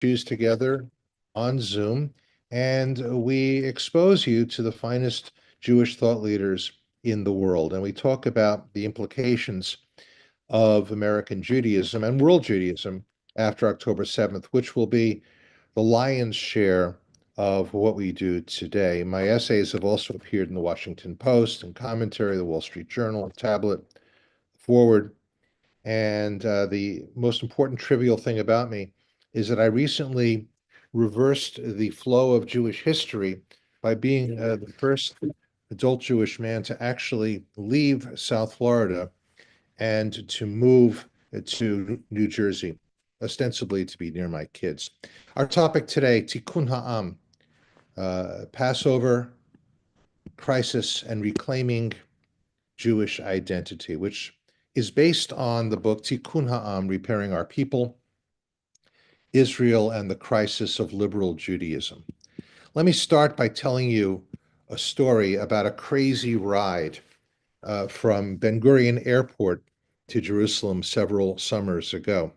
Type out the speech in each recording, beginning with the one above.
choose together on Zoom, and we expose you to the finest Jewish thought leaders in the world. And we talk about the implications of American Judaism and world Judaism after October 7th, which will be the lion's share of what we do today. My essays have also appeared in the Washington Post and commentary, the Wall Street Journal, Tablet, Forward. And the most important trivial thing about me is that I recently reversed the flow of Jewish history by being the first adult Jewish man to actually leave South Florida and to move to New Jersey, ostensibly to be near my kids. Our topic today, Tikkun Ha'am, Passover, crisis, and reclaiming Jewish identity, which is based on the book Tikkun Ha'am, Repairing Our People, Israel and the Crisis of Liberal Judaism. Let me start by telling you a story about a crazy ride from Ben Gurion Airport to Jerusalem several summers ago.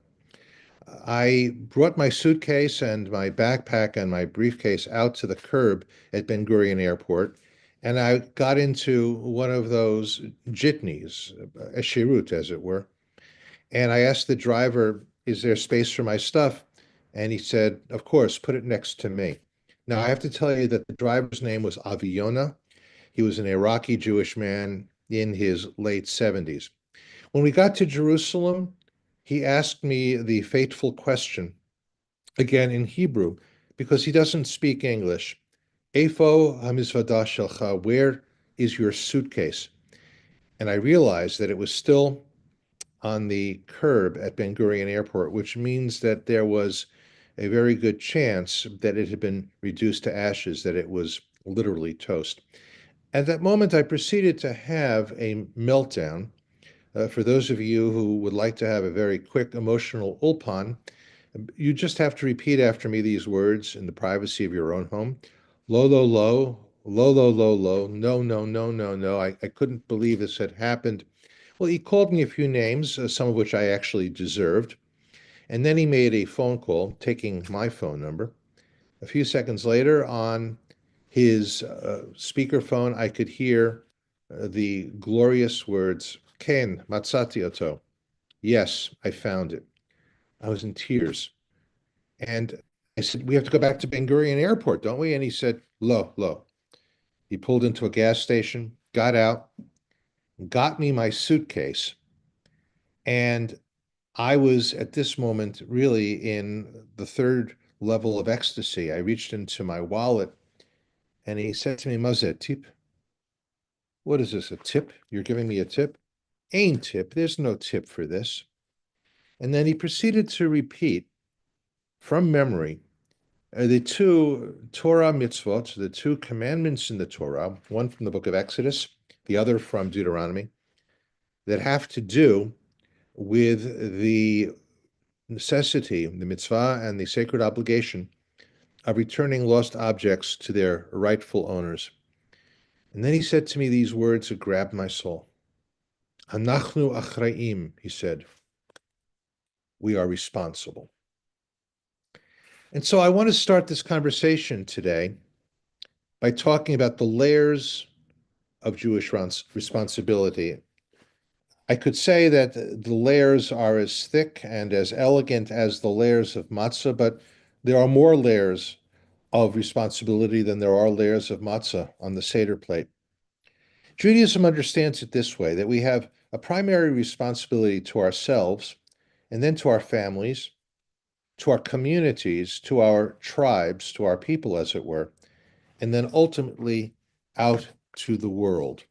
I brought my suitcase and my backpack and my briefcase out to the curb at Ben Gurion Airport, and I got into one of those jitneys, a shirut, as it were. And I asked the driver, "Is there space for my stuff?" And he said, "Of course, put it next to me." Now, I have to tell you that the driver's name was Aviona. He was an Iraqi Jewish man in his late 70s. When we got to Jerusalem, he asked me the fateful question, again in Hebrew, because he doesn't speak English. Eifo hamizvada shelcha, where is your suitcase? And I realized that it was still on the curb at Ben Gurion Airport, which means that there was a very good chance that it had been reduced to ashes, that it was literally toast. At that moment, I proceeded to have a meltdown. For those of you who would like to have a very quick emotional ulpan, you just have to repeat after me these words in the privacy of your own home. Lo, lo, lo, lo, lo, lo, lo, no, no, no, no, no. I couldn't believe this had happened. Well, he called me a few names, some of which I actually deserved. And then he made a phone call, taking my phone number. A few seconds later, on his speakerphone, I could hear the glorious words, Ken, matzati oto. Yes, I found it. I was in tears. And I said, "We have to go back to Ben Gurion Airport, don't we?" And he said, "Lo, lo." He pulled into a gas station, got out, got me my suitcase. And I was at this moment really in the third level of ecstasy. I reached into my wallet and he said to me, "Mazet, tip? What is this, a tip? You're giving me a tip?" "Ain't tip. There's no tip for this." And then he proceeded to repeat from memory the two Torah mitzvot, the two commandments in the Torah, one from the book of Exodus, the other from Deuteronomy, that have to do with the necessity, the mitzvah, and the sacred obligation of returning lost objects to their rightful owners. And then he said to me these words that grabbed my soul. Anachnu achraim, he said, we are responsible. And so I want to start this conversation today by talking about the layers of Jewish responsibility. I could say that the layers are as thick and as elegant as the layers of matzah, but there are more layers of responsibility than there are layers of matzah on the Seder plate. Judaism understands it this way, that we have a primary responsibility to ourselves, and then to our families, to our communities, to our tribes, to our people, as it were, and then ultimately out to the world.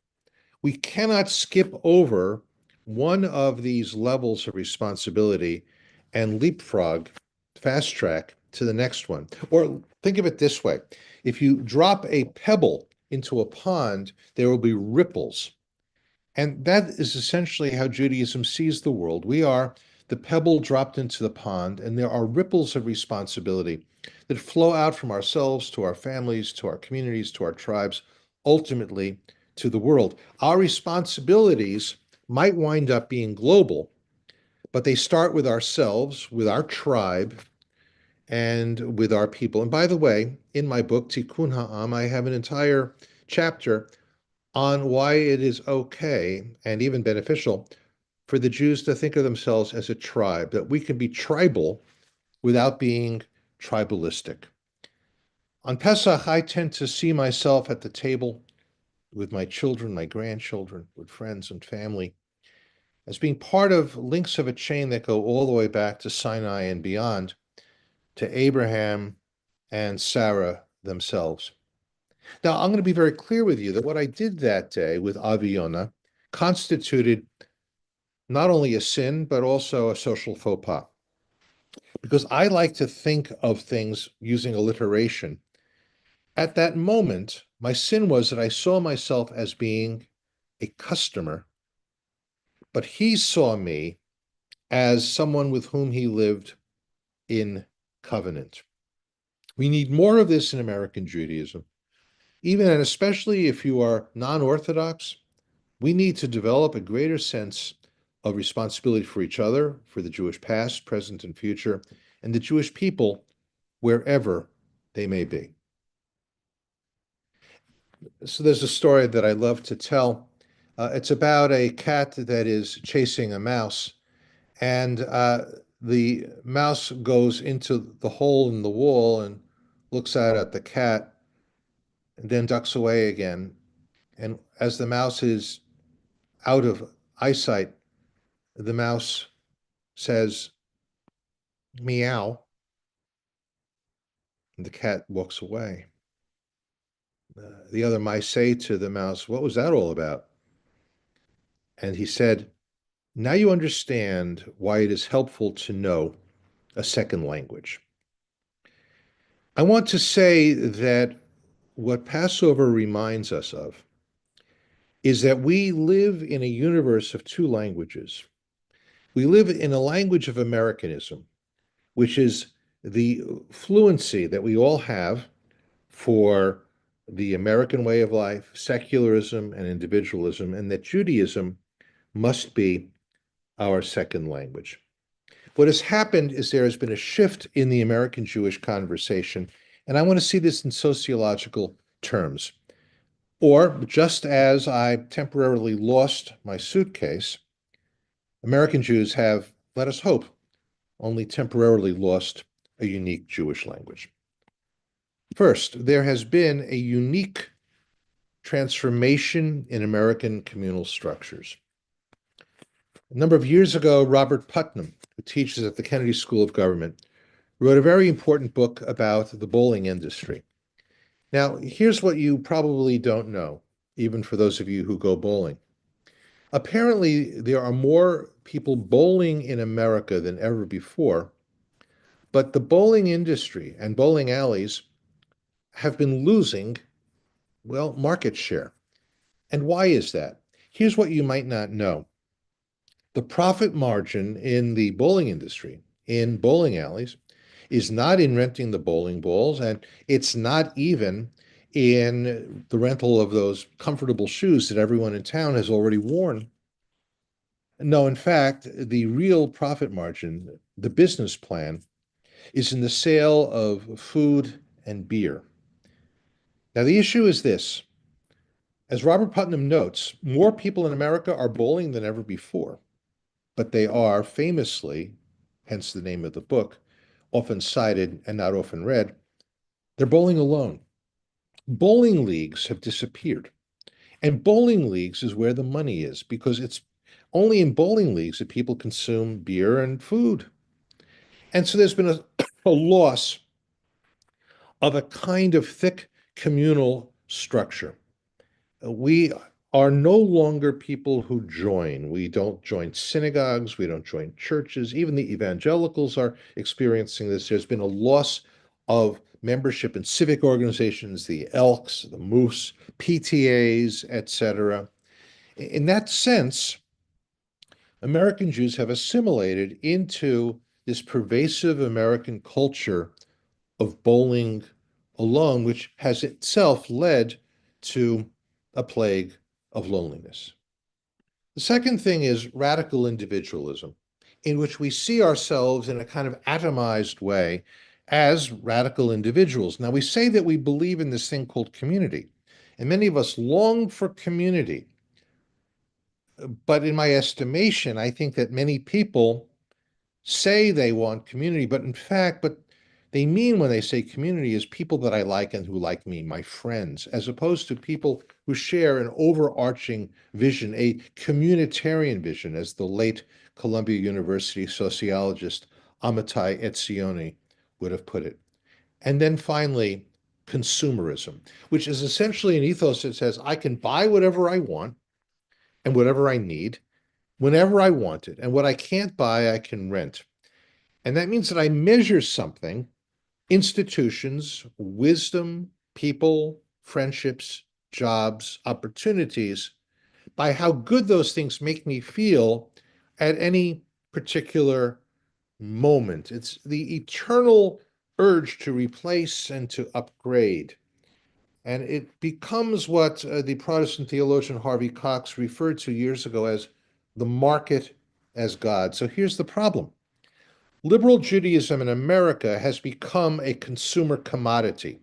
We cannot skip over one of these levels of responsibility and leapfrog, fast track to the next one. Or think of it this way. If you drop a pebble into a pond, there will be ripples. And that is essentially how Judaism sees the world. We are the pebble dropped into the pond, and there are ripples of responsibility that flow out from ourselves to our families, to our communities, to our tribes, ultimately to the world. Our responsibilities might wind up being global, but they start with ourselves, with our tribe, and with our people. And by the way, in my book, Tikkun Ha'am, I have an entire chapter on why it is okay and even beneficial for the Jews to think of themselves as a tribe, that we can be tribal without being tribalistic. On Pesach, I tend to see myself at the table with my children, my grandchildren, with friends and family, as being part of links of a chain that go all the way back to Sinai and beyond, to Abraham and Sarah themselves. Now, I'm going to be very clear with you that what I did that day with Aviona constituted not only a sin, but also a social faux pas. Because I like to think of things using alliteration. At that moment, my sin was that I saw myself as being a customer, but he saw me as someone with whom he lived in covenant. We need more of this in American Judaism. Even and especially if you are non-Orthodox, we need to develop a greater sense of responsibility for each other, for the Jewish past, present, and future, and the Jewish people wherever they may be. So there's a story that I love to tell. It's about a cat that is chasing a mouse, and the mouse goes into the hole in the wall and looks out at the cat, and then ducks away again. And as the mouse is out of eyesight, the mouse says, meow, and the cat walks away. The other mice say to the mouse, what was that all about? And he said, now you understand why it is helpful to know a second language. I want to say that what Passover reminds us of is that we live in a universe of two languages. We live in a language of Americanism, which is the fluency that we all have for the American way of life, secularism and individualism, and that Judaism must be our second language. What has happened is there has been a shift in the American Jewish conversation, and I want to see this in sociological terms. Or, just as I temporarily lost my suitcase, American Jews have, let us hope, only temporarily lost a unique Jewish language. First, there has been a unique transformation in American communal structures. A number of years ago, Robert Putnam, who teaches at the Kennedy School of Government, wrote a very important book about the bowling industry. Now, here's what you probably don't know, even for those of you who go bowling. Apparently, there are more people bowling in America than ever before, but the bowling industry and bowling alleys have been losing, well, market share. And why is that? Here's what you might not know. The profit margin in the bowling industry, in bowling alleys, is not in renting the bowling balls, and it's not even in the rental of those comfortable shoes that everyone in town has already worn. No, in fact, the real profit margin, the business plan, is in the sale of food and beer. Now, the issue is this. As Robert Putnam notes, more people in America are bowling than ever before, but they are famously, hence the name of the book, often cited and not often read, they're bowling alone. Bowling leagues have disappeared. And bowling leagues is where the money is because it's only in bowling leagues that people consume beer and food. And so there's been a loss of a kind of thick communal structure. We are no longer people who join. We don't join synagogues. We don't join churches. Even the evangelicals are experiencing this. There's been a loss of membership in civic organizations, the Elks, the Moose, PTAs, etc. In that sense, American Jews have assimilated into this pervasive American culture of bowling alone, which has itself led to a plague of loneliness. The second thing is radical individualism, in which we see ourselves in a kind of atomized way as radical individuals. Now, we say that we believe in this thing called community, and many of us long for community. But in my estimation, I think that many people say they want community, but in fact, but they mean when they say community is people that I like and who like me, my friends, as opposed to people who share an overarching vision, a communitarian vision, as the late Columbia University sociologist Amitai Etzioni would have put it. And then finally, consumerism, which is essentially an ethos that says I can buy whatever I want and whatever I need whenever I want it. And what I can't buy, I can rent. And that means that I measure something, institutions, wisdom, people, friendships, jobs, opportunities, by how good those things make me feel at any particular moment. It's the eternal urge to replace and to upgrade. And it becomes what the Protestant theologian Harvey Cox referred to years ago as the market as God. So here's the problem. Liberal Judaism in America has become a consumer commodity.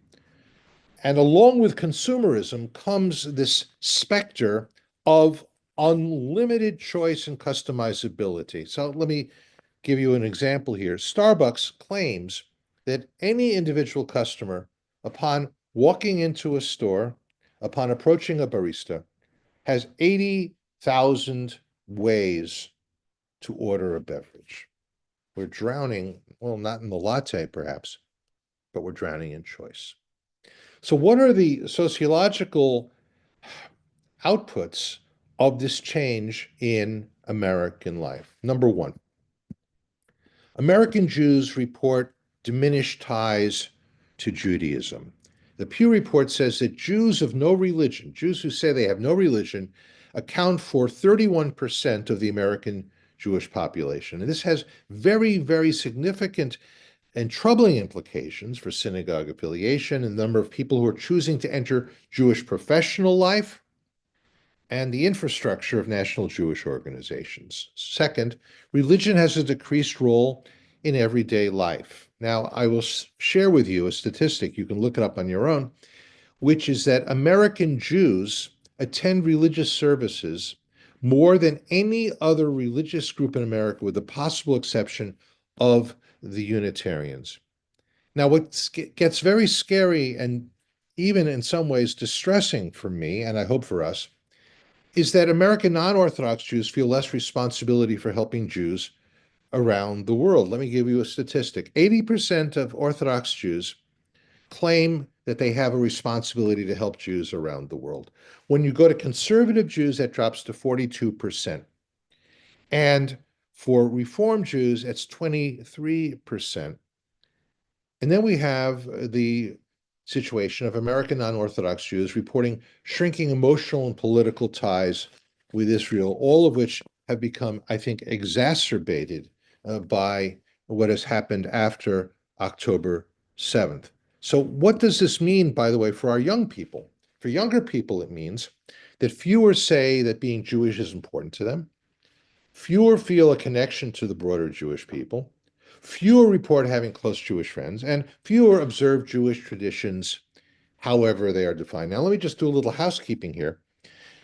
And along with consumerism comes this specter of unlimited choice and customizability. So let me give you an example here. Starbucks claims that any individual customer, upon walking into a store, upon approaching a barista, has 80,000 ways to order a beverage. We're drowning, well, not in the latte perhaps, but we're drowning in choice. So, what are the sociological outputs of this change in American life? Number one, American Jews report diminished ties to Judaism. The Pew Report says that Jews of no religion, Jews who say they have no religion, account for 31% of the American Jewish population. And this has very, very significant and troubling implications for synagogue affiliation and the number of people who are choosing to enter Jewish professional life and the infrastructure of national Jewish organizations. Second, religion has a decreased role in everyday life. Now, I will share with you a statistic, you can look it up on your own, which is that American Jews attend religious services more than any other religious group in America, with the possible exception of the Unitarians. Now, what gets very scary and even in some ways distressing for me, and I hope for us, is that American non-Orthodox Jews feel less responsibility for helping Jews around the world. Let me give you a statistic. 80% of Orthodox Jews claim that they have a responsibility to help Jews around the world. When you go to conservative Jews, that drops to 42%. And for Reform Jews, it's 23%. And then we have the situation of American non-Orthodox Jews reporting shrinking emotional and political ties with Israel, all of which have become, I think, exacerbated by what has happened after October 7th. So what does this mean, by the way, for our young people? For younger people, it means that fewer say that being Jewish is important to them. Fewer feel a connection to the broader Jewish people. Fewer report having close Jewish friends, and fewer observe Jewish traditions, however they are defined. Now, let me just do a little housekeeping here.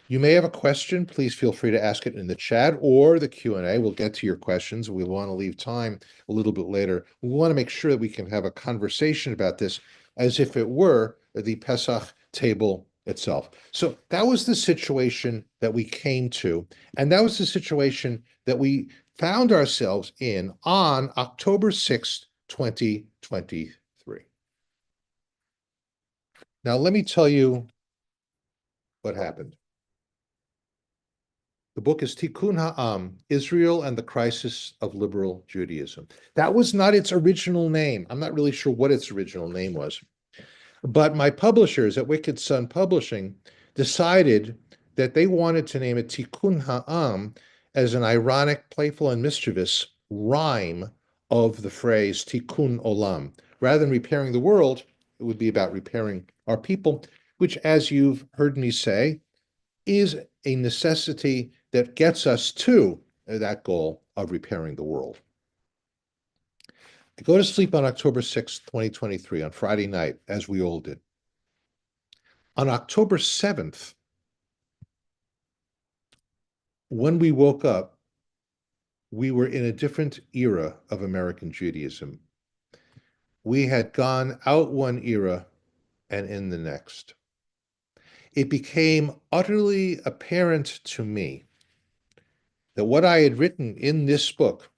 You may have a question. Please feel free to ask it in the chat or the Q&A. We'll get to your questions. We want to leave time a little bit later. We want to make sure that we can have a conversation about this as if it were the Pesach table itself. So that was the situation that we came to, and that was the situation that we found ourselves in on October 6th, 2023. Now, let me tell you what happened. The book is Tikkun Ha'am, Israel and the Crisis of Liberal Judaism. That was not its original name. I'm not really sure what its original name was. But my publishers at Wicked Sun Publishing decided that they wanted to name it Tikkun Ha'am as an ironic, playful, and mischievous rhyme of the phrase Tikkun Olam. Rather than repairing the world, it would be about repairing our people, which, as you've heard me say, is a necessity that gets us to that goal of repairing the world. I go to sleep on October 6th, 2023, on Friday night, as we all did. On October 7th, when we woke up, we were in a different era of American Judaism. We had gone out one era and in the next. It became utterly apparent to me that what I had written in this book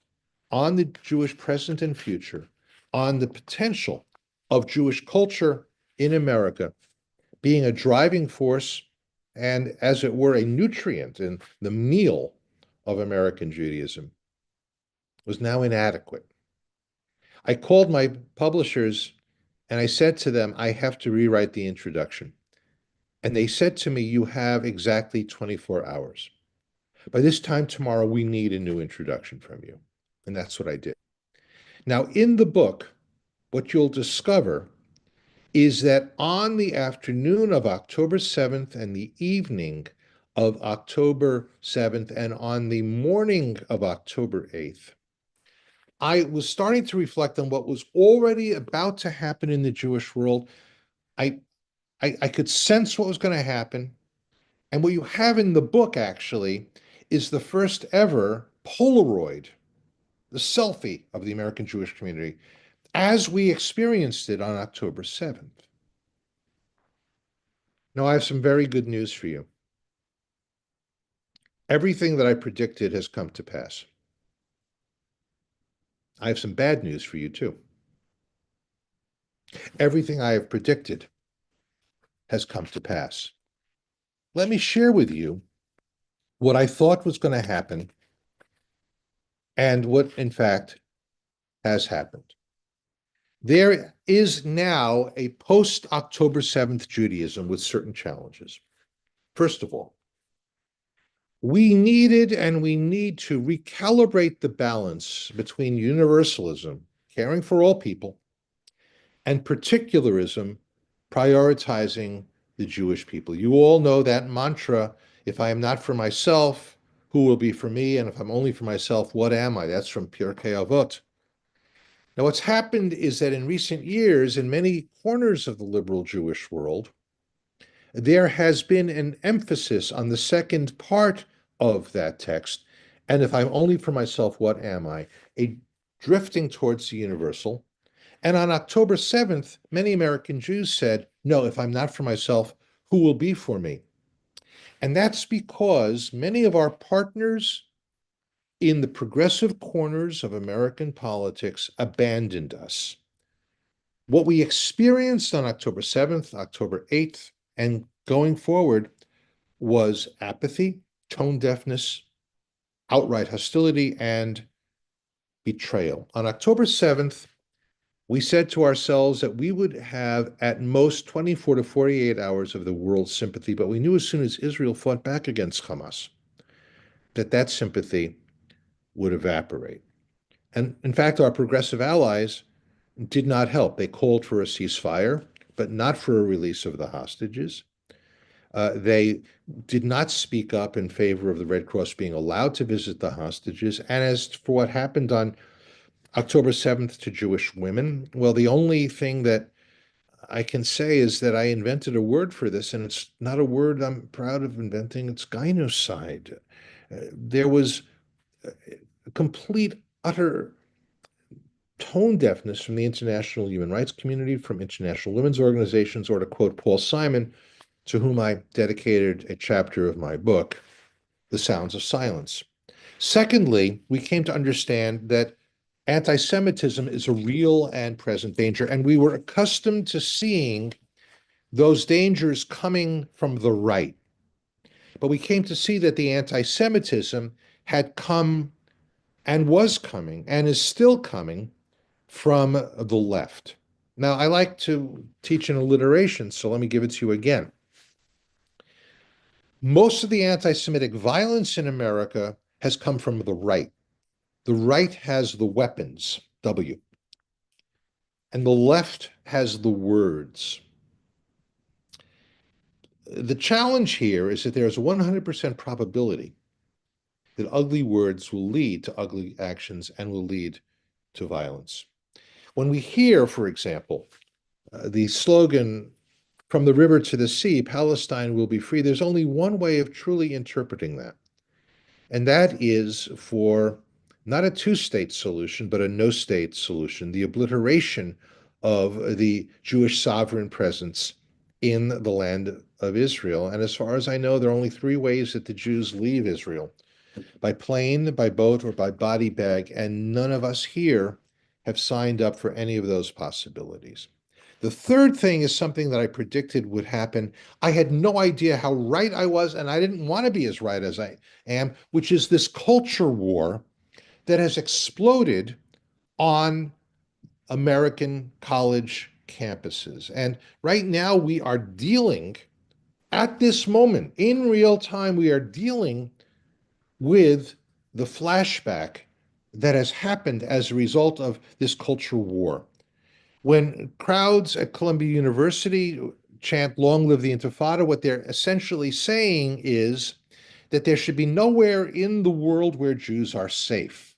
on the Jewish present and future, on the potential of Jewish culture in America being a driving force and, as it were, a nutrient in the meal of American Judaism, was now inadequate. I called my publishers and I said to them, I have to rewrite the introduction. And they said to me, you have exactly 24 hours. By this time tomorrow, we need a new introduction from you. And that's what I did. Now, in the book, what you'll discover is that on the afternoon of October 7th and the evening of October 7th and on the morning of October 8th, I was starting to reflect on what was already about to happen in the Jewish world. I, I could sense what was going to happen. And what you have in the book, actually, is the first ever Polaroid, the selfie of the American Jewish community, as we experienced it on October 7th. Now, I have some very good news for you. Everything that I predicted has come to pass. I have some bad news for you, too. Everything I have predicted has come to pass. Let me share with you what I thought was going to happen and what, in fact, has happened. There is now a post-October 7th Judaism with certain challenges. First of all, we needed and we need to recalibrate the balance between universalism, caring for all people, and particularism, prioritizing the Jewish people. You all know that mantra, if I am not for myself, who will be for me? And if I'm only for myself, what am I? That's from Pirkei Avot. Now, what's happened is that in recent years, in many corners of the liberal Jewish world, there has been an emphasis on the second part of that text. And if I'm only for myself, what am I? A drifting towards the universal. And on October 7th, many American Jews said, no, if I'm not for myself, who will be for me? And that's because many of our partners in the progressive corners of American politics abandoned us. What we experienced on October 7th, October 8th, and going forward was apathy, tone deafness, outright hostility, and betrayal. On October 7th, we said to ourselves that we would have at most 24 to 48 hours of the world's sympathy, but we knew as soon as Israel fought back against Hamas that that sympathy would evaporate. And in fact, our progressive allies did not help. They called for a ceasefire, but not for a release of the hostages. They did not speak up in favor of the Red Cross being allowed to visit the hostages. And as for what happened on October 7th to Jewish women, well, the only thing that I can say is that I invented a word for this, and it's not a word I'm proud of inventing. It's gynocide. There was a complete, utter tone deafness from the international human rights community, from international women's organizations, or to quote Paul Simon, to whom I dedicated a chapter of my book, The Sounds of Silence. Secondly, we came to understand that anti-Semitism is a real and present danger, and we were accustomed to seeing those dangers coming from the right. But we came to see that the anti-Semitism had come and was coming and is still coming from the left. Now, I like to teach in alliteration, so let me give it to you again. Most of the anti-Semitic violence in America has come from the right. The right has the weapons, W, and the left has the words. The challenge here is that there's a 100% probability that ugly words will lead to ugly actions and will lead to violence. When we hear, for example, the slogan, "From the river to the sea, Palestine will be free," there's only one way of truly interpreting that. And that is for not a two-state solution, but a no-state solution, the obliteration of the Jewish sovereign presence in the land of Israel. And as far as I know, there are only three ways that the Jews leave Israel: by plane, by boat, or by body bag. And none of us here have signed up for any of those possibilities. The third thing is something that I predicted would happen. I had no idea how right I was, and I didn't want to be as right as I am, which is this culture war that has exploded on American college campuses. And right now, we are dealing, at this moment, in real time, we are dealing with the flashback that has happened as a result of this culture war. When crowds at Columbia University chant "Long live the Intifada," what they're essentially saying is that there should be nowhere in the world where Jews are safe.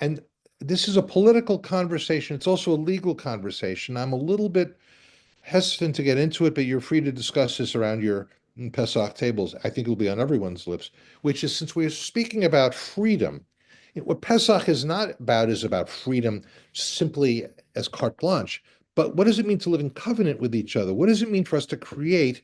And this is a political conversation. It's also a legal conversation. I'm a little bit hesitant to get into it, but you're free to discuss this around your Pesach tables. I think it'll be on everyone's lips, which is, since we're speaking about freedom, what Pesach is not about is about freedom simply as carte blanche. But what does it mean to live in covenant with each other? What does it mean for us to create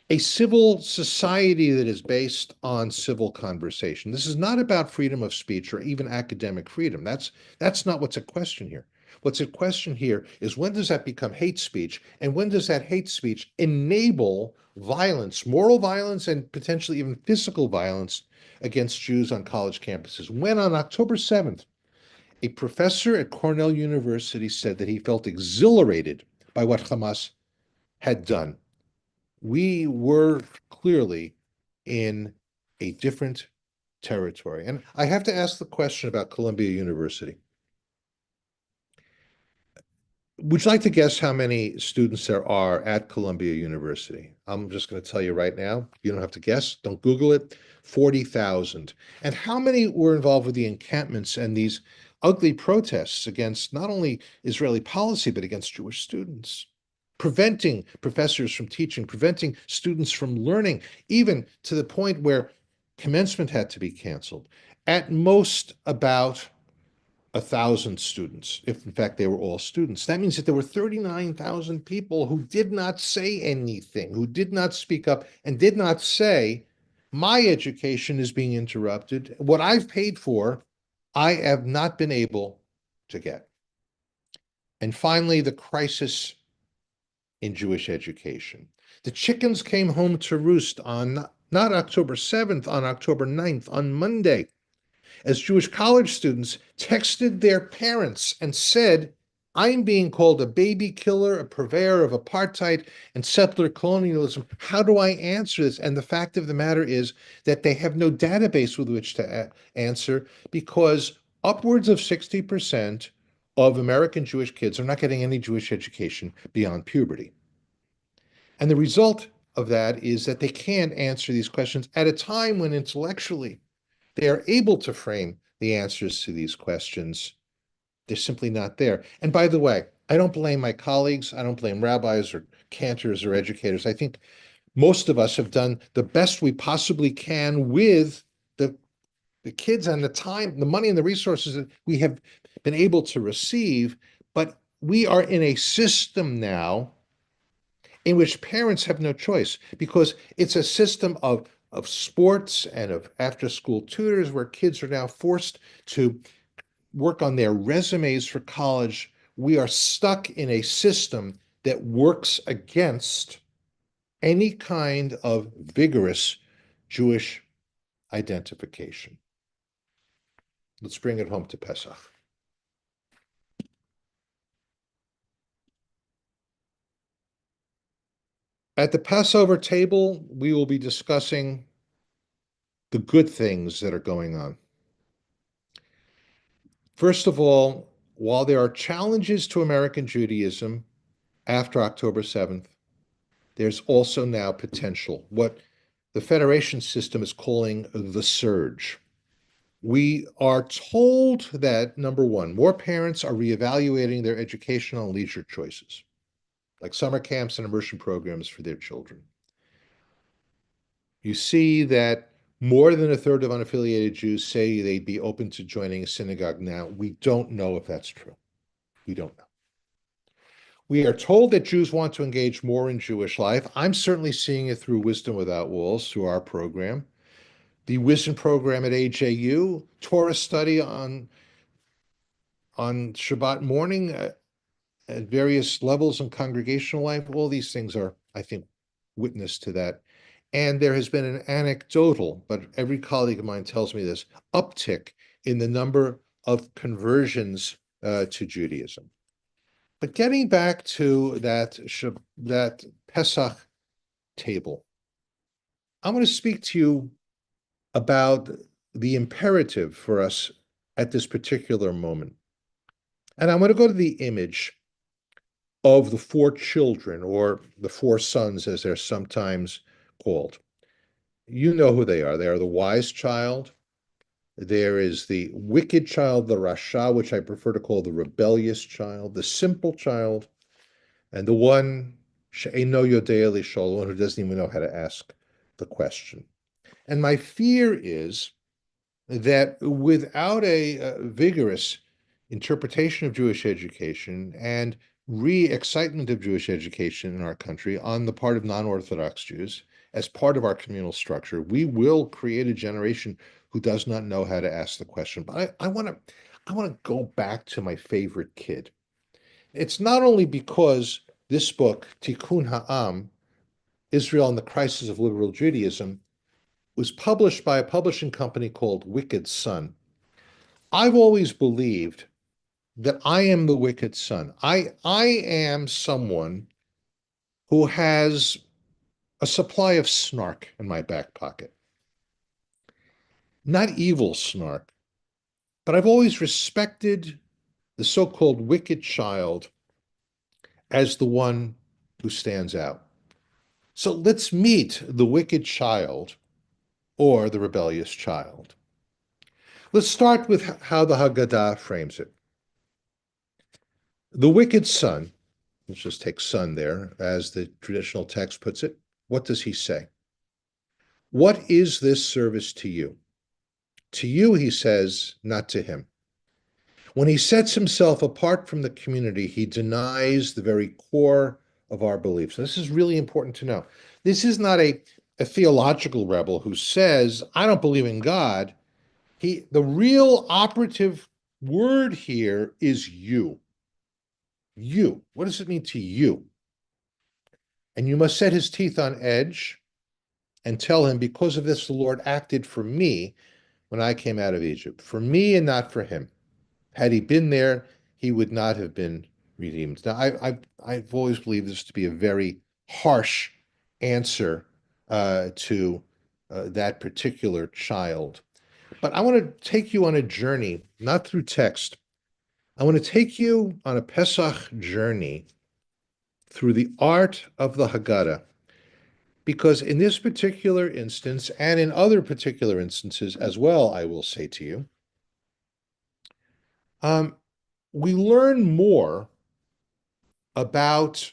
a civil society that is based on civil conversation? This is not about freedom of speech or even academic freedom. That's not what's at question here. What's at question here is, when does that become hate speech? And when does that hate speech enable violence, moral violence, and potentially even physical violence against Jews on college campuses? When on October 7th, a professor at Cornell University said that he felt exhilarated by what Hamas had done, we were clearly in a different territory. And I have to ask the question about Columbia University. Would you like to guess how many students there are at Columbia University? I'm just going to tell you right now. You don't have to guess. Don't Google it. 40,000. And how many were involved with the encampments and these ugly protests against not only Israeli policy, but against Jewish students, preventing professors from teaching, preventing students from learning, even to the point where commencement had to be canceled? At most, about 1,000 students, if in fact they were all students. That means that there were 39,000 people who did not say anything, who did not speak up, and did not say, "My education is being interrupted. What I've paid for, I have not been able to get." And finally, the crisis in Jewish education. The chickens came home to roost on not October 7th, on October 9th, on Monday, as Jewish college students texted their parents and said, "I'm being called a baby killer, a purveyor of apartheid and settler colonialism. How do I answer this?" And the fact of the matter is that they have no database with which to answer, because upwards of 60% of American Jewish kids are not getting any Jewish education beyond puberty. And the result of that is that they can't answer these questions at a time when intellectually they are able to frame the answers to these questions. They're simply not there. And by the way, I don't blame my colleagues. I don't blame rabbis or cantors or educators. I think most of us have done the best we possibly can with the, the kids and the time, the money and the resources that we have been able to receive. But we are in a system now in which parents have no choice, because it's a system of sports and of after school tutors where kids are now forced to work on their resumes for college. We are stuck in a system that works against any kind of vigorous Jewish identification. Let's bring it home to Pesach. At the Passover table, we will be discussing the good things that are going on. First of all, while there are challenges to American Judaism after October 7th, there's also now potential, what the Federation system is calling the surge. We are told that, number one, more parents are reevaluating their educational and leisure choices, like summer camps and immersion programs for their children. You see that more than a third of unaffiliated Jews say they'd be open to joining a synagogue now. We don't know if that's true. We don't know. We are told that Jews want to engage more in Jewish life. I'm certainly seeing it through Wisdom Without Walls, through our program. The Wisdom program at AJU, Torah study on Shabbat morning at various levels in congregational life. All these things are, I think, witness to that. And there has been an anecdotal, but every colleague of mine tells me this, uptick in the number of conversions to Judaism. But getting back to that Pesach table, I want to speak to you about the imperative for us at this particular moment. And I'm going to go to the image of the four children, or the four sons, as they're sometimes called. You know who they are. They are the wise child. There is the wicked child, the Rasha, which I prefer to call the rebellious child, the simple child, and the one, She'eino Yodea Lishol, one who doesn't even know how to ask the question. And my fear is that without a vigorous interpretation of Jewish education and re-excitement of Jewish education in our country on the part of non-Orthodox Jews as part of our communal structure, we will create a generation who does not know how to ask the question. But I want to go back to my favorite kid. It's not only because this book, Tikkun Ha'am, Israel and the Crisis of Liberal Judaism, was published by a publishing company called Wicked Son. I've always believed that I am the wicked son. I am someone who has a supply of snark in my back pocket. Not evil snark, but I've always respected the so-called wicked child as the one who stands out. So let's meet the wicked child or the rebellious child. Let's start with how the Haggadah frames it. The wicked son, let's just take son there, as the traditional text puts it. What does he say? What is this service to you? To you, he says, not to him. When he sets himself apart from the community, he denies the very core of our beliefs. This is really important to know. This is not a theological rebel who says, I don't believe in God. The real operative word here is you. You. What does it mean to you? And you must set his teeth on edge and tell him, because of this, the Lord acted for me when I came out of Egypt, for me and not for him. Had he been there, he would not have been redeemed. Now, I've always believed this to be a very harsh answer to that particular child. But I want to take you on a journey, not through text. I want to take you on a Pesach journey through the art of the Haggadah. Because in this particular instance, and in other particular instances as well, I will say to you, we learn more about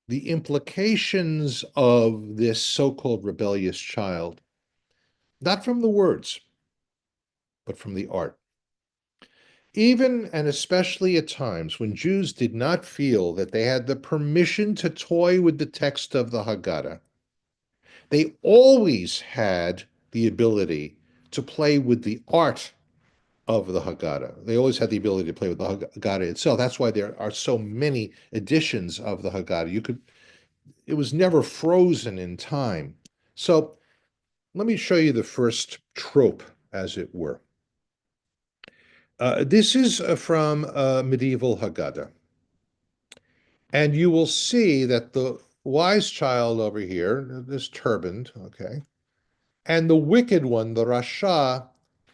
the implications of this so-called rebellious child, not from the words, but from the art. Even and especially at times when Jews did not feel that they had the permission to toy with the text of the Haggadah, they always had the ability to play with the art of the Haggadah. They always had the ability to play with the Haggadah itself. That's why there are so many editions of the Haggadah. It was never frozen in time. So let me show you the first trope, as it were. This is from medieval Haggadah. And you will see that the wise child over here is turbaned, okay? And the wicked one, the Rasha,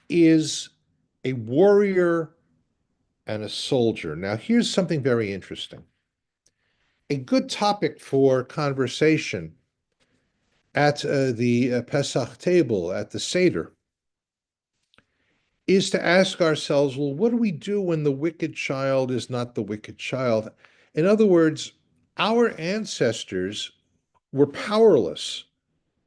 is a warrior and a soldier. Now, here's something very interesting. A good topic for conversation at the Pesach table, at the Seder, is to ask ourselves, well, what do we do when the wicked child is not the wicked child? In other words, our ancestors were powerless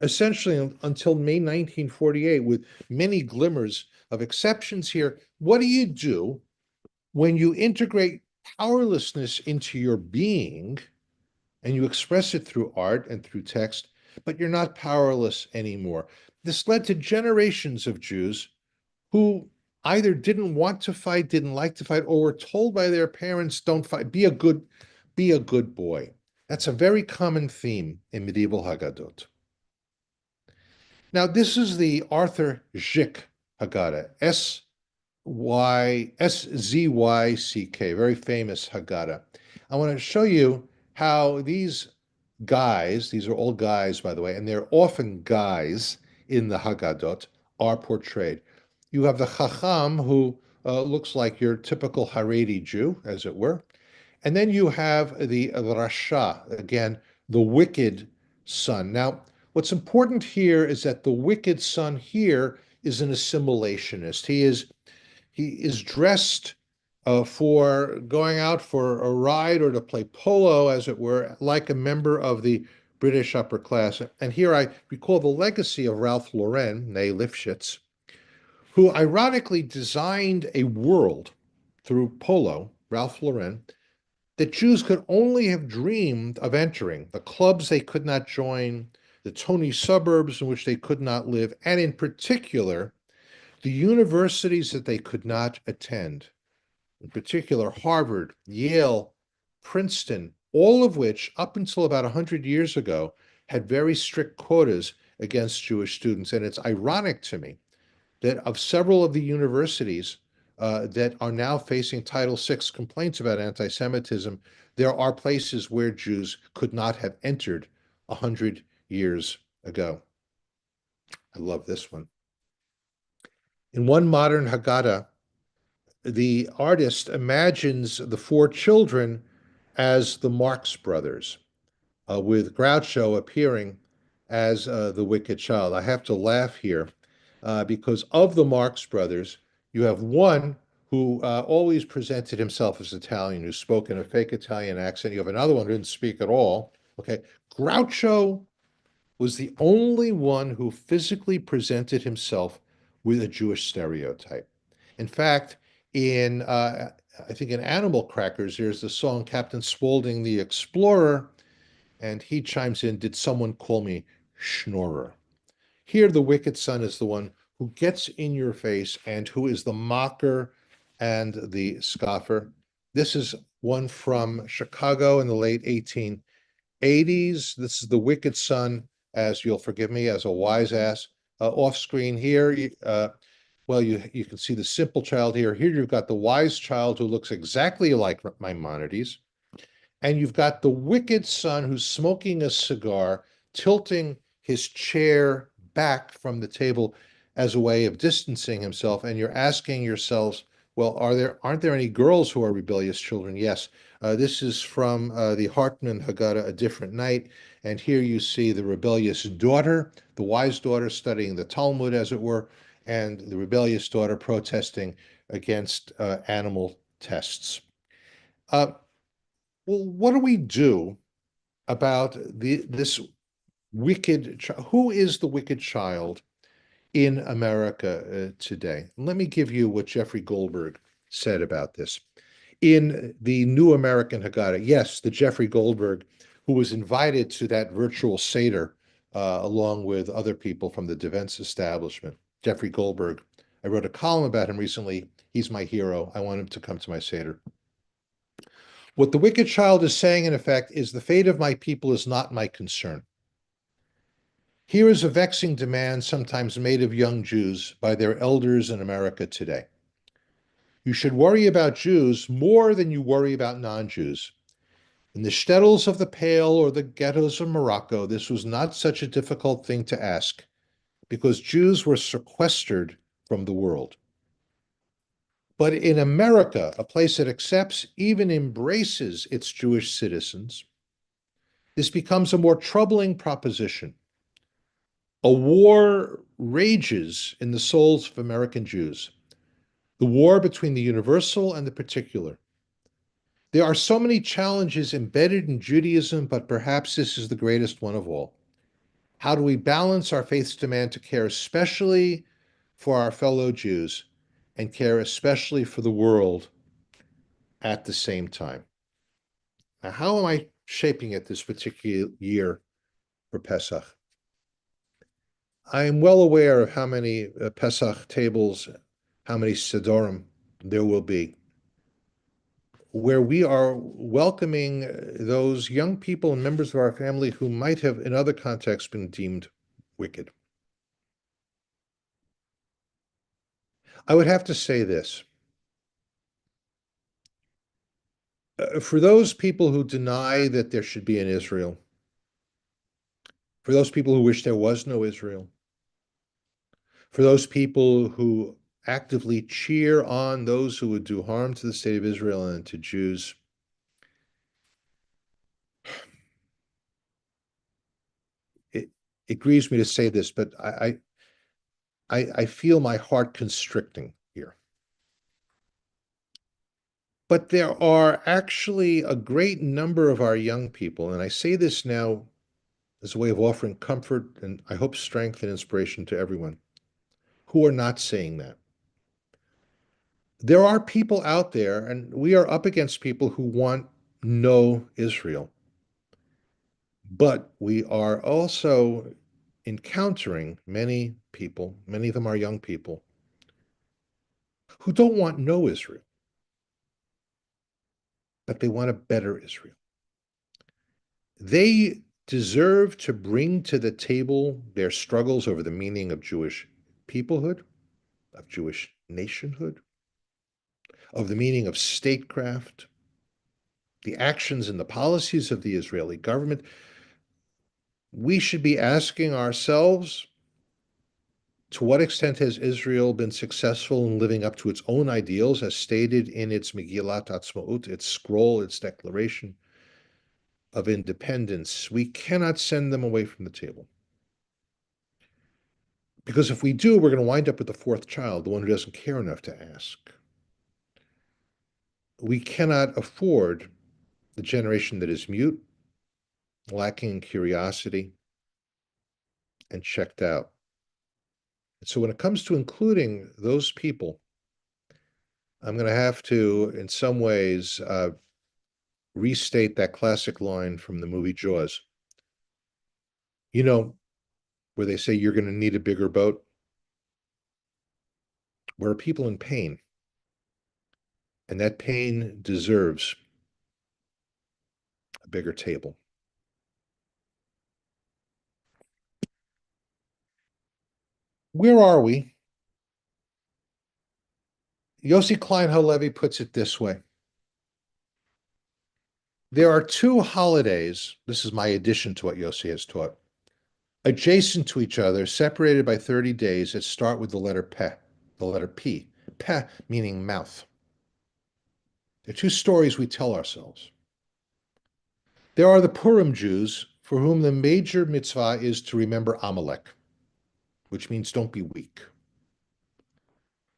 essentially until May 1948, with many glimmers of exceptions here. What do you do when you integrate powerlessness into your being and you express it through art and through text, but you're not powerless anymore? This led to generations of Jews who either didn't want to fight, didn't like to fight, or were told by their parents, don't fight, be a good boy. That's a very common theme in medieval Haggadot. Now, this is the Arthur Szyk Haggadah, Szych, very famous Haggadah. I want to show you how these guys, these are all guys, by the way, and they're often guys in the Haggadot, are portrayed. You have the Chacham, who looks like your typical Haredi Jew, as it were. And then you have the Rasha, again, the wicked son. Now, what's important here is that the wicked son here is an assimilationist. He is dressed for going out for a ride or to play polo, as it were, like a member of the British upper class. And here I recall the legacy of Ralph Lauren, née Lifshitz, who ironically designed a world through polo, Ralph Lauren, that Jews could only have dreamed of entering, the clubs they could not join, the Tony suburbs in which they could not live, and in particular, the universities that they could not attend, in particular, Harvard, Yale, Princeton, all of which, up until about 100 years ago, had very strict quotas against Jewish students. And it's ironic to me that of several of the universities that are now facing Title VI complaints about anti-Semitism, there are places where Jews could not have entered 100 years ago. I love this one. In one modern Haggadah, the artist imagines the four children as the Marx Brothers, with Groucho appearing as the wicked child. I have to laugh here because of the Marx Brothers, you have one who always presented himself as Italian, who spoke in a fake Italian accent. You have another one who didn't speak at all. Okay, Groucho was the only one who physically presented himself with a Jewish stereotype. In fact, in I think in Animal Crackers, there's the song Captain Spaulding the Explorer, and he chimes in, "Did someone call me Schnorrer?" Here, the wicked son is the one who gets in your face and who is the mocker and the scoffer. This is one from Chicago in the late 1880s. This is the wicked son, as you'll forgive me, as a wise ass. Off screen here, well, you can see the simple child here. Here you've got the wise child who looks exactly like Maimonides. And you've got the wicked son who's smoking a cigar, tilting his chair back from the table as a way of distancing himself. And you're asking yourselves, well, aren't there any girls who are rebellious children? Yes. This is from the Hartman Haggadah, A Different Night. And here you see the rebellious daughter, the wise daughter studying the Talmud, as it were, and the rebellious daughter protesting against animal tests. Uh, well, what do we do about this wicked child? Who is the wicked child in America today? Let me give you what Jeffrey Goldberg said about this. In the New American Haggadah, yes, the Jeffrey Goldberg, who was invited to that virtual Seder along with other people from the defense establishment. Jeffrey Goldberg, I wrote a column about him recently. He's my hero. I want him to come to my Seder. What the wicked child is saying, in effect, is the fate of my people is not my concern. Here is a vexing demand sometimes made of young Jews by their elders in America today. You should worry about Jews more than you worry about non-Jews. In the shtetls of the Pale or the ghettos of Morocco, this was not such a difficult thing to ask, because Jews were sequestered from the world. But in America, a place that accepts, even embraces its Jewish citizens, this becomes a more troubling proposition. A war rages in the souls of American Jews. the war between the universal and the particular. There are so many challenges embedded in Judaism, but perhaps this is the greatest one of all. How do we balance our faith's demand to care especially for our fellow Jews and care especially for the world at the same time? Now, how am I shaping it this particular year for Pesach? I am well aware of how many Pesach tables, how many Sidorim there will be, where we are welcoming those young people and members of our family who might have, in other contexts, been deemed wicked. I would have to say this. For those people who deny that there should be an Israel, for those people who wish there was no Israel, for those people who actively cheer on those who would do harm to the state of Israel and to Jews, it, it grieves me to say this, but I feel my heart constricting here. But there are actually a great number of our young people, and I say this now as a way of offering comfort and I hope strength and inspiration to everyone, who are not saying that. There are people out there, and we are up against people who want no Israel. But we are also encountering many people, many of them are young people, who don't want no Israel, but they want a better Israel. They deserve to bring to the table their struggles over the meaning of Jewish peoplehood, of Jewish nationhood, of the meaning of statecraft, the actions and the policies of the Israeli government. We should be asking ourselves, to what extent has Israel been successful in living up to its own ideals as stated in its Megillat Atzmaut, its scroll, its declaration of independence? We cannot send them away from the table. Because if we do, we're going to wind up with the fourth child, the one who doesn't care enough to ask. We cannot afford the generation that is mute, lacking curiosity, and checked out. And so when it comes to including those people, I'm going to have to, in some ways, restate that classic line from the movie Jaws. You know, where they say you're going to need a bigger boat, where are people in pain, and that pain deserves a bigger table. Where are we? Yossi Klein Halevi puts it this way. There are two holidays, this is my addition to what Yossi has taught, adjacent to each other, separated by 30 days that start with the letter Peh, the letter P. Peh meaning mouth. They're two stories we tell ourselves. There are the Purim Jews for whom the major mitzvah is to remember Amalek, which means don't be weak.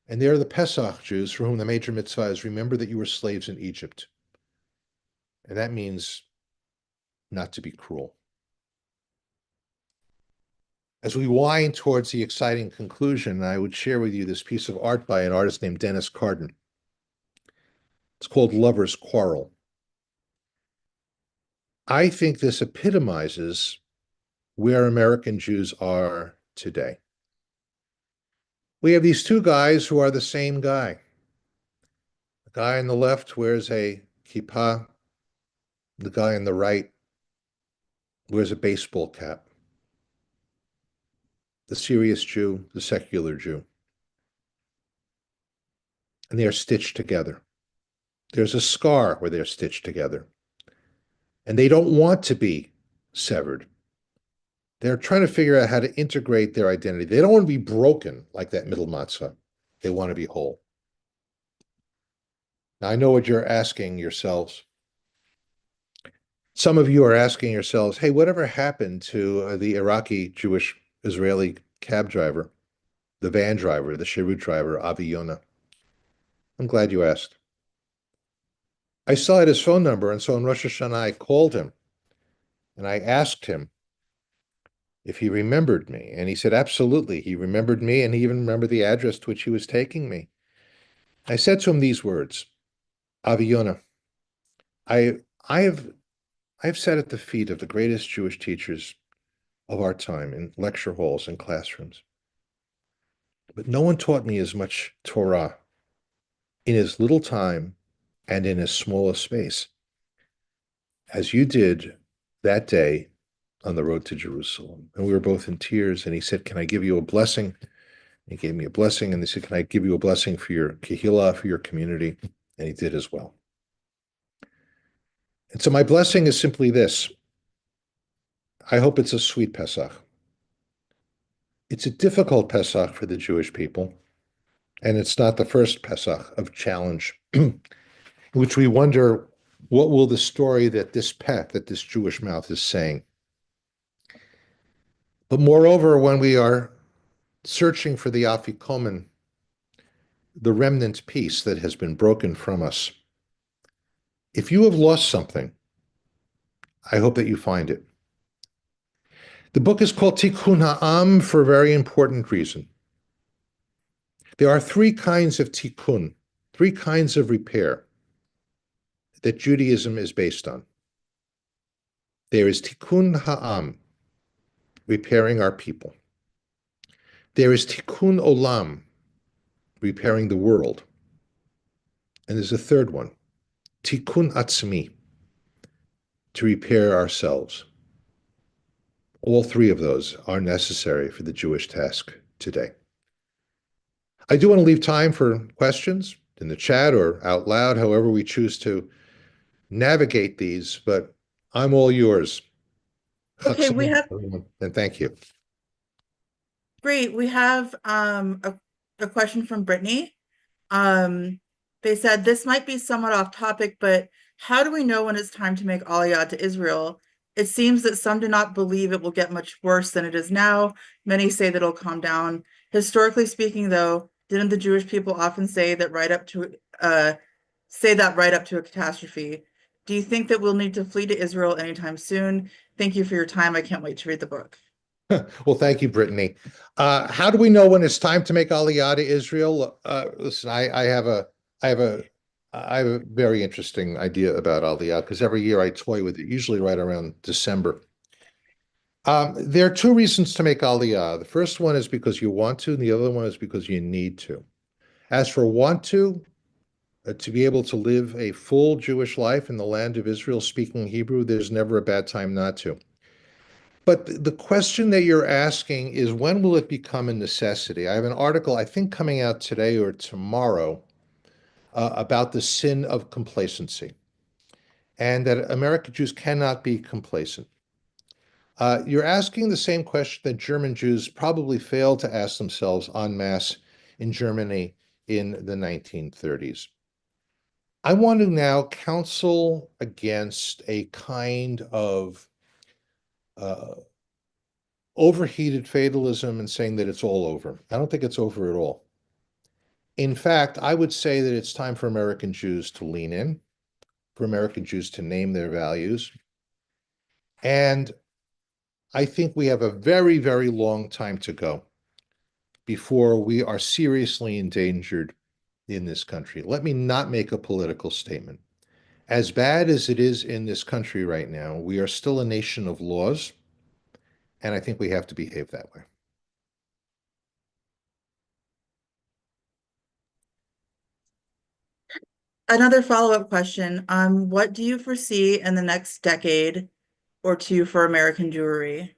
And there are the Pesach Jews for whom the major mitzvah is remember that you were slaves in Egypt. And that means not to be cruel. As we wind towards the exciting conclusion, I would share with you this piece of art by an artist named Dennis Carden. It's called Lover's Quarrel. I think this epitomizes where American Jews are today. We have these two guys who are the same guy. The guy on the left wears a kippah. The guy on the right wears a baseball cap. The serious Jew, the secular Jew. And they are stitched together. There's a scar where they're stitched together. And they don't want to be severed. They're trying to figure out how to integrate their identity. They don't want to be broken like that middle matzah. They want to be whole. Now, I know what you're asking yourselves. Some of you are asking yourselves, hey, whatever happened to the Iraqi Jewish Israeli cab driver, the van driver, the Sherut driver, Avi Yonah? I'm glad you asked. I still had his phone number, and so on Rosh Hashanah, I called him and I asked him if he remembered me. And he said, absolutely. He remembered me, and he even remembered the address to which he was taking me. I said to him these words, Aviona, I, I have, I have sat at the feet of the greatest Jewish teachers of our time in lecture halls and classrooms, but no one taught me as much Torah in as little time and in as small a space as you did that day on the road to Jerusalem. And we were both in tears. And he said, can I give you a blessing? He gave me a blessing. And he said, can I give you a blessing for your kehillah, for your community? And he did as well. And so my blessing is simply this. I hope it's a sweet Pesach. It's a difficult Pesach for the Jewish people. And it's not the first Pesach of challenge, in which we wonder, what will the story that this Jewish mouth is saying? But moreover, when we are searching for the afikomen, the remnant piece that has been broken from us, if you have lost something, I hope that you find it. The book is called Tikkun Ha'am for a very important reason. There are three kinds of tikkun, three kinds of repair that Judaism is based on. There is Tikkun Ha'am, repairing our people. There is Tikkun Olam, repairing the world. And there's a third one, Tikkun Atzmi, to repair ourselves. All three of those are necessary for the Jewish task today. I do want to leave time for questions in the chat or out loud, however we choose to navigate these, but I'm all yours. Okay, we have And thank you. great. We have a question from Brittany. Um, they said this might be somewhat off topic, but how do we know when it's time to make Aliyah to Israel? It seems that some do not believe it will get much worse than it is now. Many say that it'll calm down. Historically speaking, though, didn't the Jewish people often say that right up to a catastrophe? Do you think that we'll need to flee to Israel anytime soon? Thank you for your time. I can't wait to read the book. Well, thank you, Brittany. How do we know when it's time to make Aliyah to Israel? Listen, I have a very interesting idea about Aliyah because every year I toy with it, usually right around December. There are two reasons to make Aliyah. The first one is because you want to, and the other one is because you need to. As for want to be able to live a full Jewish life in the land of Israel, speaking Hebrew, there's never a bad time not to. But the question that you're asking is, when will it become a necessity? I have an article, I think, coming out today or tomorrow about the sin of complacency and that American Jews cannot be complacent. You're asking the same question that German Jews probably failed to ask themselves en masse in Germany in the 1930s. I want to now counsel against a kind of uh, overheated fatalism and saying that it's all over. I don't think it's over at all. In fact, I would say that it's time for American Jews to lean in, for American Jews to name their values. And I think we have a very, very long time to go before we are seriously endangered in this country. Let me not make a political statement. As bad as it is in this country right now, we are still a nation of laws, and I think we have to behave that way. Another follow-up question. What do you foresee in the next decade or two for American Jewry?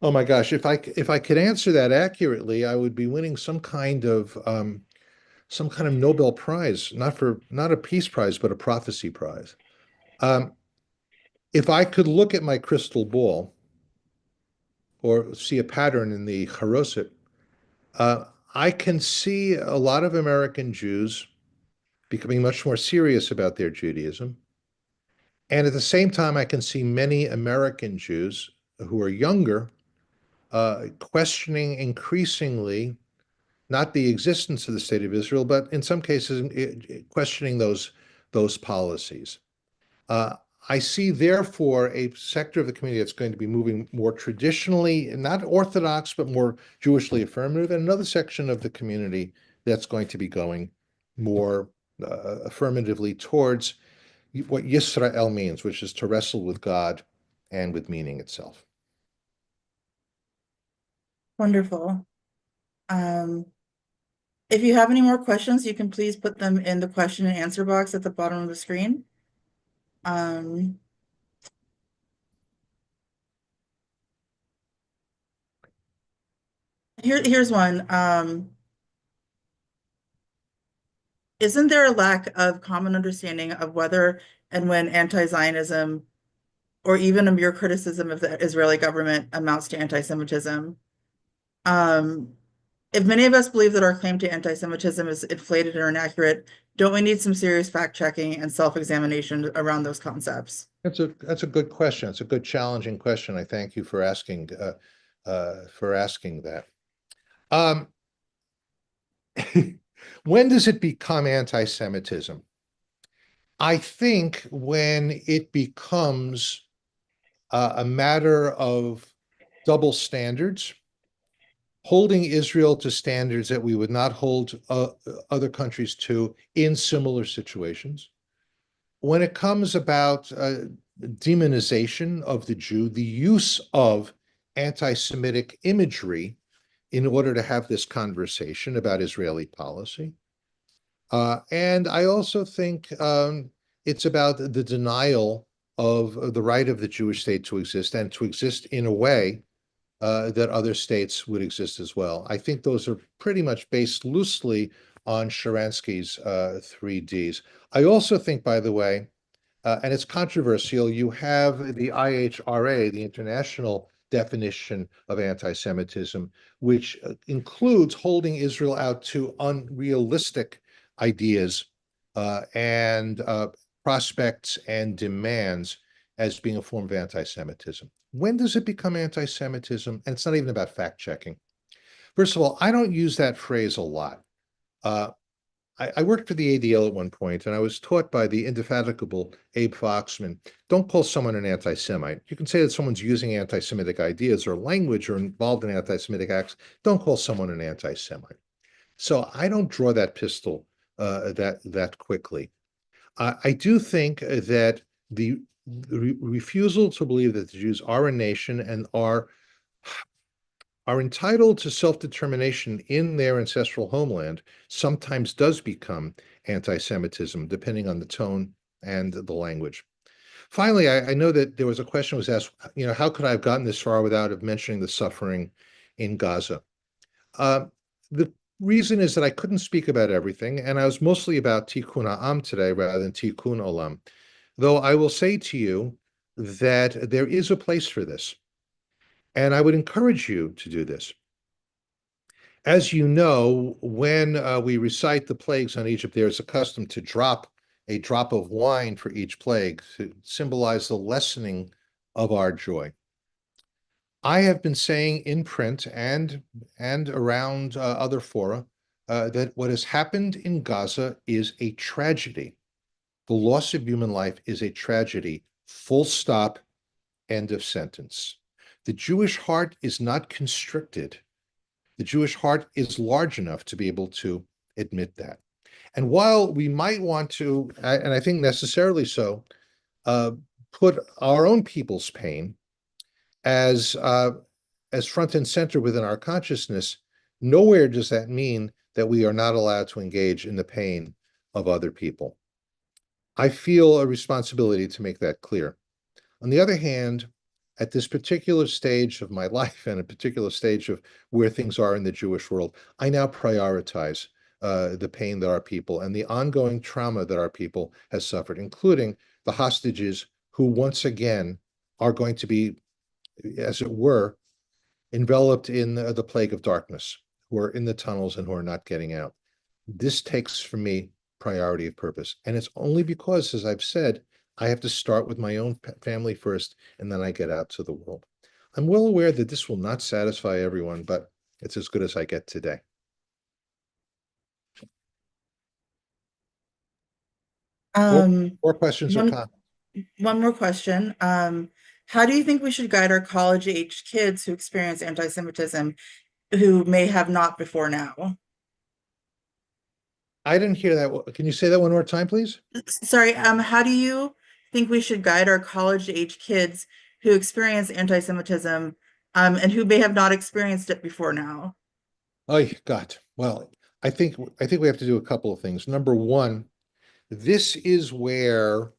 Oh my gosh, if I could answer that accurately, I would be winning some kind of Nobel Prize, not a peace prize, but a prophecy prize. Um, if I could look at my crystal ball or see a pattern in the Haroset, uh, I can see a lot of American Jews becoming much more serious about their Judaism. And at the same time, I can see many American Jews who are younger questioning increasingly not the existence of the state of Israel, but in some cases questioning those policies. Uh, I see, therefore, a sector of the community that's going to be moving more traditionally, not Orthodox, but more Jewishly affirmative, and another section of the community that's going to be going more affirmatively towards what Yisrael means, which is to wrestle with God and with meaning itself. Wonderful. Um, if you have any more questions, you can please put them in the question and answer box at the bottom of the screen. Um, here's one. Isn't there a lack of common understanding of whether and when anti-Zionism or even a mere criticism of the Israeli government amounts to anti-Semitism? Um, if many of us believe that our claim to anti-Semitism is inflated or inaccurate, don't we need some serious fact-checking and self-examination around those concepts? That's a good question. It's a good challenging question. I thank you for asking that. Um, when does it become anti-Semitism? I think when it becomes a matter of double standards, holding Israel to standards that we would not hold other countries to in similar situations. When it comes about demonization of the Jew, the use of anti-Semitic imagery in order to have this conversation about Israeli policy. And I also think it's about the denial of the right of the Jewish state to exist and to exist in a way that other states would exist as well. I think those are pretty much based loosely on Sharansky's 3Ds. I also think, by the way, and it's controversial, you have the IHRA, the international definition of anti-Semitism, which includes holding Israel out to unrealistic ideas and prospects and demands as being a form of anti-Semitism. When does it become anti-Semitism? And it's not even about fact-checking. First of all, I don't use that phrase a lot. Uh, I worked for the ADL at one point, and I was taught by the indefatigable Abe Foxman, don't call someone an anti-Semite. You can say that someone's using anti-Semitic ideas or language or involved in anti-Semitic acts. Don't call someone an anti-Semite. So I don't draw that pistol that quickly. I do think that the refusal to believe that the Jews are a nation and are entitled to self-determination in their ancestral homeland sometimes does become anti-Semitism, depending on the tone and the language. Finally, I know that there was a question was asked, how could I have gotten this far without mentioning the suffering in Gaza? The reason is that I couldn't speak about everything, and I was mostly about Tikkun Ha'am today rather than Tikkun Olam. Though I will say to you that there is a place for this. And I would encourage you to do this. As you know, when we recite the plagues on Egypt, there is a custom to drop a drop of wine for each plague to symbolize the lessening of our joy. I have been saying in print and around other fora that what has happened in Gaza is a tragedy. The loss of human life is a tragedy. Full stop. End of sentence. The Jewish heart is not constricted. The Jewish heart is large enough to be able to admit that. And while we might want to, and I think necessarily so, uh, put our own people's pain as front and center within our consciousness, nowhere does that mean that we are not allowed to engage in the pain of other people. I feel a responsibility to make that clear. On the other hand, at this particular stage of my life and a particular stage of where things are in the Jewish world, I now prioritize the pain that our people and the ongoing trauma that our people has suffered, including the hostages who once again are going to be, as it were, enveloped in the plague of darkness, who are in the tunnels and who are not getting out. This takes for me priority of purpose. And it's only because, as I've said, I have to start with my own family first, and then I get out to the world. I'm well aware that this will not satisfy everyone, but it's as good as I get today. More, Um, more questions or one comments? one more question. How do you think we should guide our college-age kids who experience anti-Semitism who may have not before now? I didn't hear that. Can you say that one more time, please? Sorry, how do you think we should guide our college-age kids who experience anti-Semitism, and who may have not experienced it before now? Oh, God. Well, I think we have to do a couple of things. Number one, this is where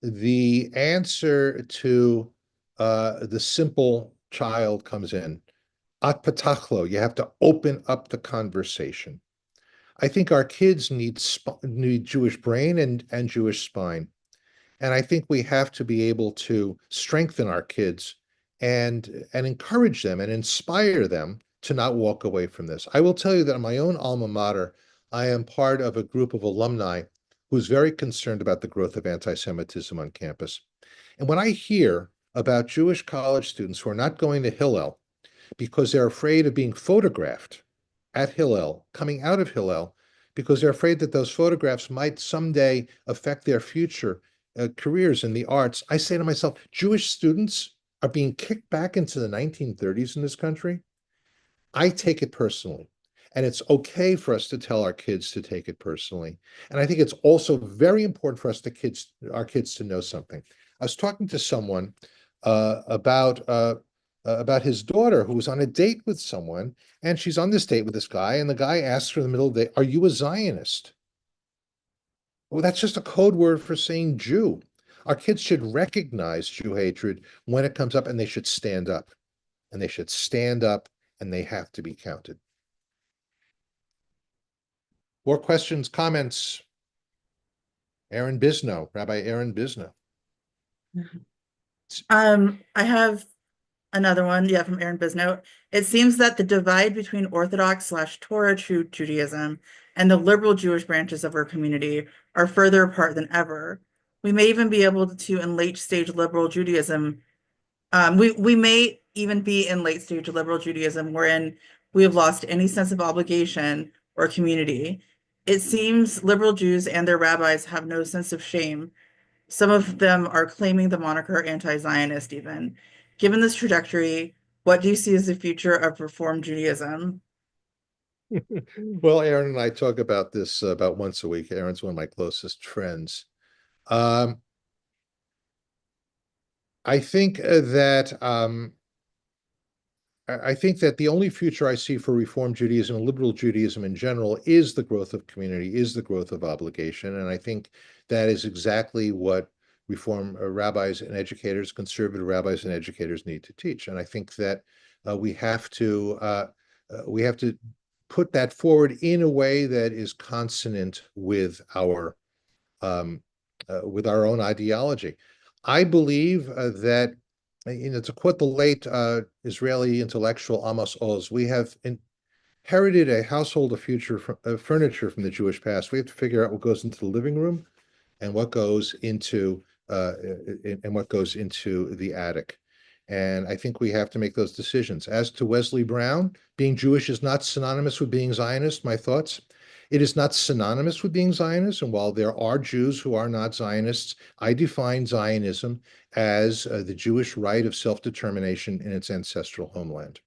the answer to the simple child comes in. At patachlo, you have to open up the conversation. I think our kids need Jewish brain and Jewish spine. And I think we have to be able to strengthen our kids and encourage them and inspire them to not walk away from this. I will tell you that in my own alma mater, I am part of a group of alumni who's very concerned about the growth of anti-Semitism on campus. And when I hear about Jewish college students who are not going to Hillel because they're afraid of being photographed at Hillel, coming out of Hillel, because they're afraid that those photographs might someday affect their future careers in the arts. I say to myself, Jewish students are being kicked back into the 1930s in this country. I take it personally. And it's okay for us to tell our kids to take it personally. And I think it's also very important for our kids to know something. I was talking to someone about his daughter who was on a date with someone, and she's on this date with this guy, and the guy asks her in the middle of the day, "Are you a Zionist?" Well, that's just a code word for saying Jew. Our kids should recognize Jew hatred when it comes up, and they should stand up. And they should stand up, and they have to be counted. More questions, comments? Aaron Bisno, Rabbi Aaron Bisno. I have another one, yeah, from Aaron Bisnote. It seems that the divide between Orthodox slash Torah true Judaism and the liberal Jewish branches of our community are further apart than ever. We may even be able to, in late stage liberal Judaism, we may even be in late stage liberal Judaism wherein we have lost any sense of obligation or community. It seems liberal Jews and their rabbis have no sense of shame. Some of them are claiming the moniker anti-Zionist even. Given this trajectory, what do you see as the future of Reform Judaism? Well, Aaron and I talk about this about once a week. Aaron's one of my closest friends. Um, I think that I think that the only future I see for Reform Judaism and liberal Judaism in general is the growth of community, is the growth of obligation. And I think that is exactly what Reform rabbis and educators, conservative rabbis and educators need to teach. And I think that we have to put that forward in a way that is consonant with our own ideology. I believe that, to quote the late Israeli intellectual Amos Oz, we have inherited a household of future furniture from the Jewish past. We have to figure out what goes into the living room and what goes into the attic. And I think we have to make those decisions. As to Wesley Brown, being Jewish is not synonymous with being Zionist. My thoughts. It is not synonymous with being Zionist. And while there are Jews who are not Zionists, I define Zionism as the Jewish right of self-determination in its ancestral homeland.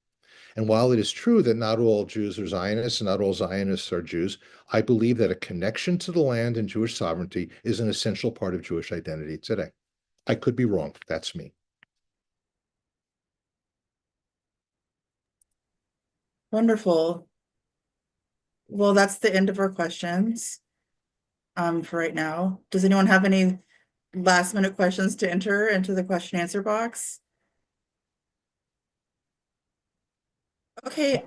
And while it is true that not all Jews are Zionists and not all Zionists are Jews, I believe that a connection to the land and Jewish sovereignty is an essential part of Jewish identity today. I could be wrong. That's me. Wonderful. Well, that's the end of our questions for right now. Does anyone have any last minute questions to enter into the question answer box? Okay,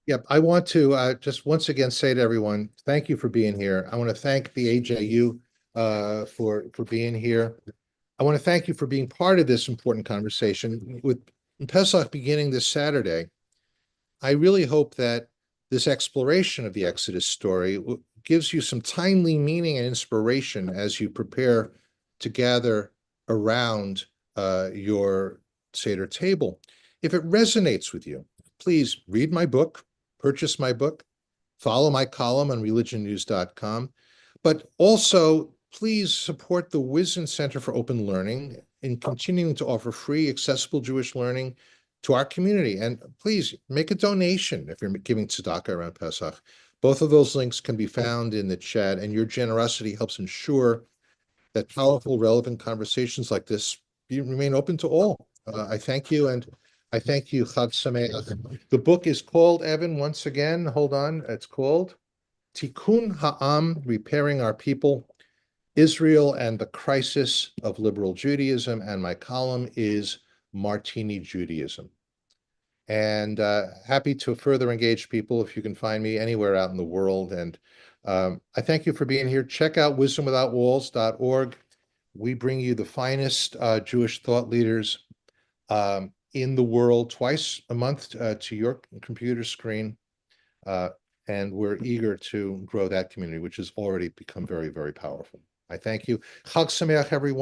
Yep, I want to just once again say to everyone, thank you for being here. I want to thank the AJU for being here. I want to thank you for being part of this important conversation. With Pesach beginning this Saturday, I really hope that this exploration of the Exodus story gives you some timely meaning and inspiration as you prepare to gather around your Seder table. If it resonates with you, please read my book, purchase my book, follow my column on religionnews.com, but also please support the Wisdom Center for Open Learning in continuing to offer free, accessible Jewish learning to our community. And please make a donation if you're giving tzedakah around Pesach. Both of those links can be found in the chat, and your generosity helps ensure that powerful, relevant conversations like this remain open to all. I thank you, and I thank you, Chag Sameach. The book is called, Evan, once again, hold on, it's called Tikkun Ha'am, Repairing Our People, Israel and the Crisis of Liberal Judaism, and my column is Martini Judaism. And happy to further engage people if you can find me anywhere out in the world. And I thank you for being here. Check out wisdomwithoutwalls.org. We bring you the finest Jewish thought leaders in the world twice a month to your computer screen. And we're eager to grow that community, which has already become very, very powerful. I thank you. Chag Sameach, everyone.